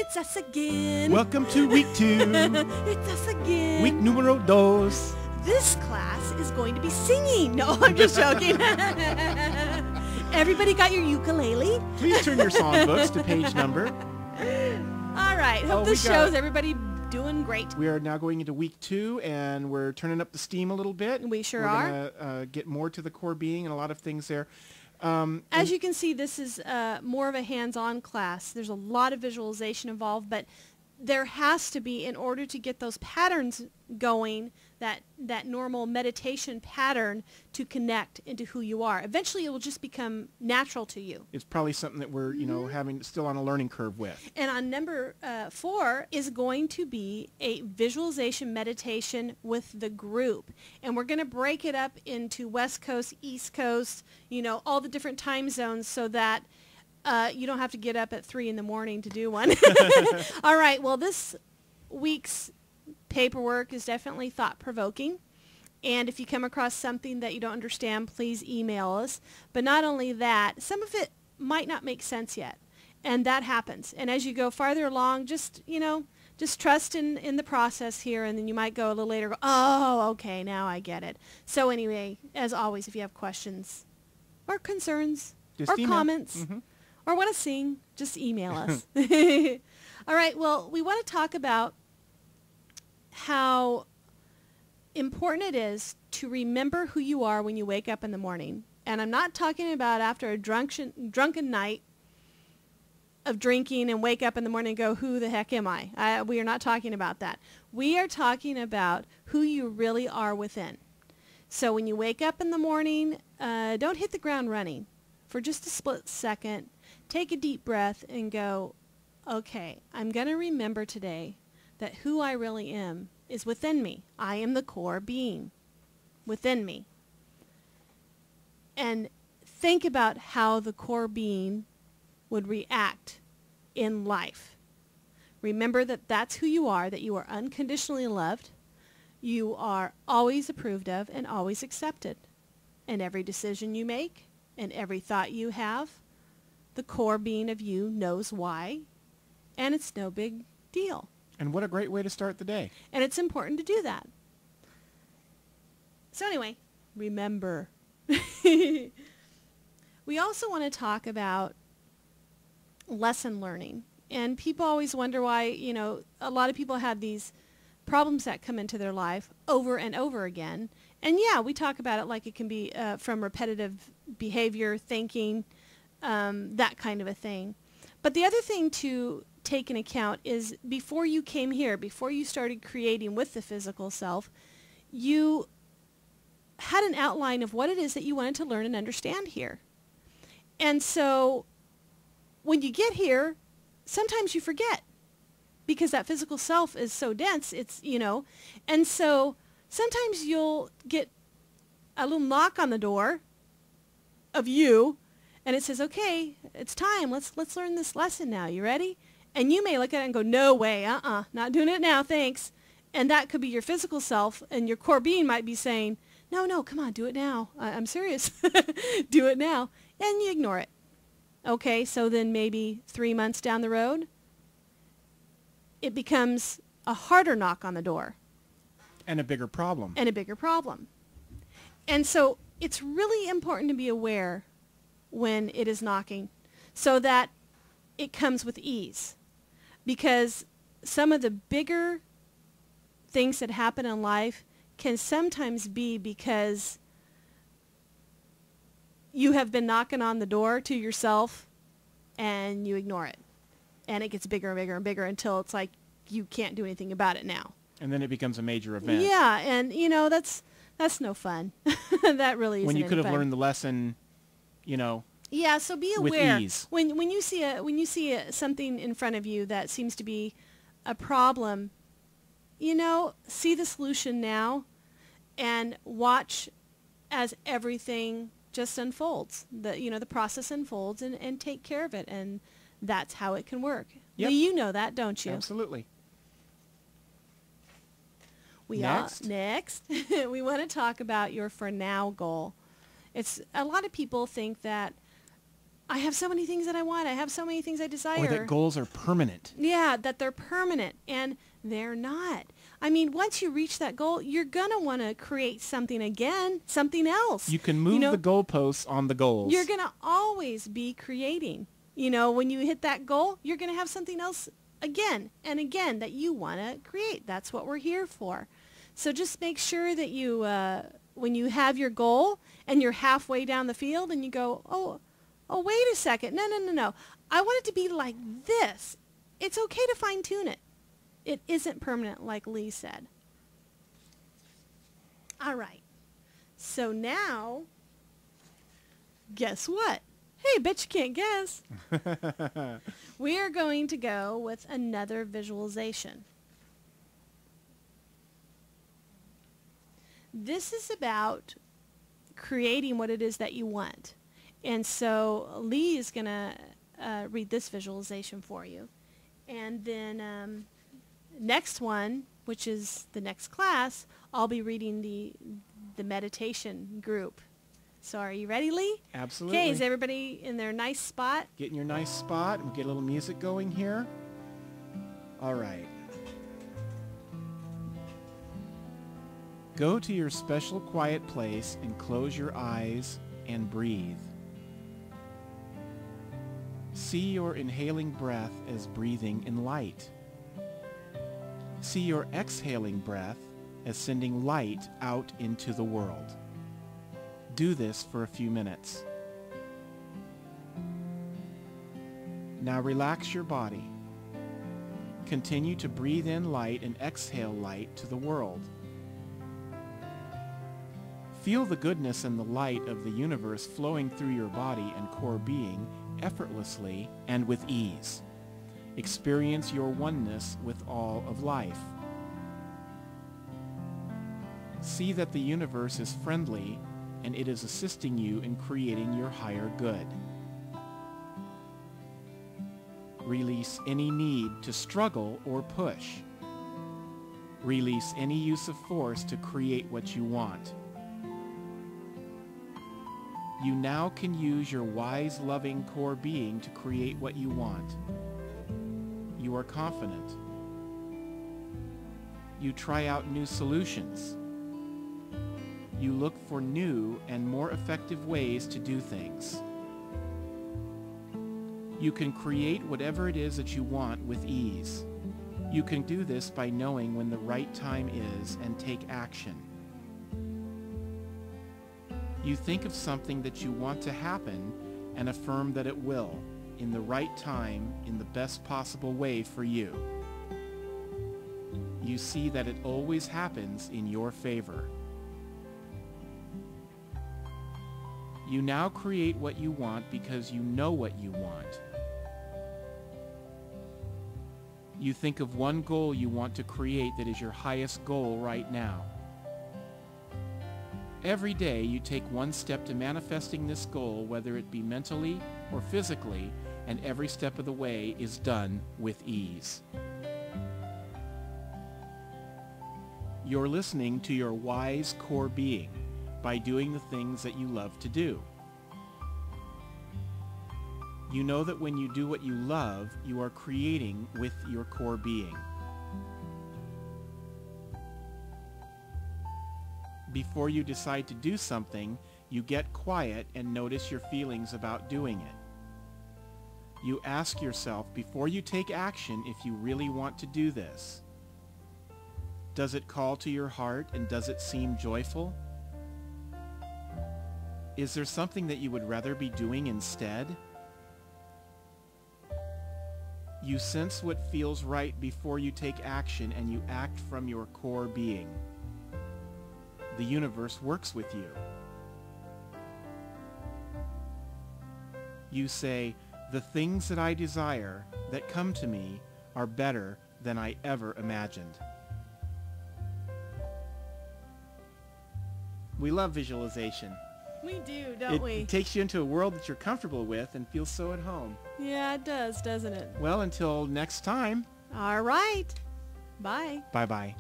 It's us again. Welcome to week 2. It's us again. Week numero dos. This class is going to be singing. No, I'm just joking. Everybody got your ukulele? Please turn your songbooks to page number. All right. Hope this shows everybody doing great. We are now going into week 2, and we're turning up the steam a little bit. We sure are. We're going to get more to the core being and a lot of things there. As you can see, this is more of a hands-on class. There's a lot of visualization involved, but there has to be, in order to get those patterns going, that normal meditation pattern to connect into who you are. Eventually, it will just become natural to you. It's probably something that we're, having still on a learning curve with. And on number 4 is going to be a visualization meditation with the group. And we're going to break it up into West Coast, East Coast, all the different time zones so that you don't have to get up at 3 in the morning to do one. All right. Well, this week's paperwork is definitely thought-provoking. And if you come across something that you don't understand, please email us. But not only that, some of it might not make sense yet. And that happens. And as you go farther along, just trust in the process here. And then you might go a little later, oh, okay, now I get it. So anyway, as always, if you have questions or concerns just or email. Comments or want to sing, just email us. All right, well, we want to talk about how important it is to remember who you are when you wake up in the morning. And I'm not talking about after a drunken night of drinking and wake up in the morning and go, who the heck am I? We are not talking about that. We are talking about who you really are within. So when you wake up in the morning, don't hit the ground running. For just a split second, take a deep breath and go, okay, I'm going to remember today that who I really am is within me. I am the core being within me. And think about how the core being would react in life. Remember that that's who you are, that you are unconditionally loved. You are always approved of and always accepted. And every decision you make and every thought you have, the core being of you knows why, and it's no big deal. And what a great way to start the day. And it's important to do that. So anyway, remember. We also want to talk about lesson learning. And people always wonder why, a lot of people have these problems that come into their life over and over again. And yeah, we talk about it like it can be from repetitive behavior, thinking, that kind of a thing. But the other thing to take into account is before you came here, before you started creating with the physical self, you had an outline of what it is that you wanted to learn and understand here. And so when you get here, sometimes you forget because that physical self is so dense, and so sometimes you'll get a little knock on the door of you, and it says, okay, it's time. Let's learn this lesson now. You ready? And you may look at it and go, no way, not doing it now, thanks. And that could be your physical self, and your core being might be saying, no, come on, do it now. I'm serious. Do it now. And you ignore it. Okay, so then maybe 3 months down the road, it becomes a harder knock on the door. And a bigger problem. And so it's really important to be aware when it is knocking so that it comes with ease. Because some of the bigger things that happen in life can sometimes be because you have been knocking on the door to yourself and you ignore it. And it gets bigger and bigger and bigger until it's like you can't do anything about it now. And then it becomes a major event. Yeah, and that's no fun. That really isn't when you could have fun. learned the lesson, Yeah, so be aware with ease. when you see something in front of you that seems to be a problem. See the solution now, and watch as everything just unfolds. The process unfolds, and take care of it, and that's how it can work. Yep. You know that, don't you? Absolutely. Next, we want to talk about your for now goal. It's a lot of people think that I have so many things that I want. I have so many things I desire. Or that goals are permanent. Yeah, that they're permanent, and they're not. I mean, once you reach that goal, you're going to want to create something again, something else. You can move the goalposts on the goals. You're going to always be creating. You know, when you hit that goal, you're going to have something else again and again that you want to create. That's what we're here for. So just make sure that you, when you have your goal and you're halfway down the field and you go, oh, wait a second. No. I want it to be like this. It's okay to fine-tune it. It isn't permanent, like Lee said. All right. So now, guess what? Hey, bet you can't guess. We are going to go with another visualization. This is about creating what it is that you want. And so Lee is going to read this visualization for you. And then next one, which is the next class, I'll be reading the meditation group. So are you ready, Lee? Absolutely. Okay, is everybody in their nice spot? Get in your nice spot. We'll get a little music going here. All right. Go to your special quiet place and close your eyes and breathe. See your inhaling breath as breathing in light. See your exhaling breath as sending light out into the world. Do this for a few minutes. Now relax your body. Continue to breathe in light and exhale light to the world. Feel the goodness and the light of the universe flowing through your body and core being effortlessly and with ease. Experience your oneness with all of life. See that the universe is friendly and it is assisting you in creating your higher good. Release any need to struggle or push. Release any use of force to create what you want. You now can use your wise, loving core being to create what you want. You are confident. You try out new solutions. You look for new and more effective ways to do things. You can create whatever it is that you want with ease. You can do this by knowing when the right time is and take action. You think of something that you want to happen and affirm that it will, in the right time, in the best possible way for you. You see that it always happens in your favor. You now create what you want because you know what you want. You think of one goal you want to create that is your highest goal right now. Every day you take one step to manifesting this goal, whether it be mentally or physically, and every step of the way is done with ease. You're listening to your wise core being by doing the things that you love to do. You know that when you do what you love, you are creating with your core being. Before you decide to do something, you get quiet and notice your feelings about doing it. You ask yourself before you take action if you really want to do this. Does it call to your heart and does it seem joyful? Is there something that you would rather be doing instead? You sense what feels right before you take action and you act from your core being. The universe works with you. You say, the things that I desire that come to me are better than I ever imagined. We love visualization. We do, don't we? It takes you into a world that you're comfortable with and feels so at home. Yeah, it does, doesn't it? Well, until next time. All right. Bye. Bye-bye.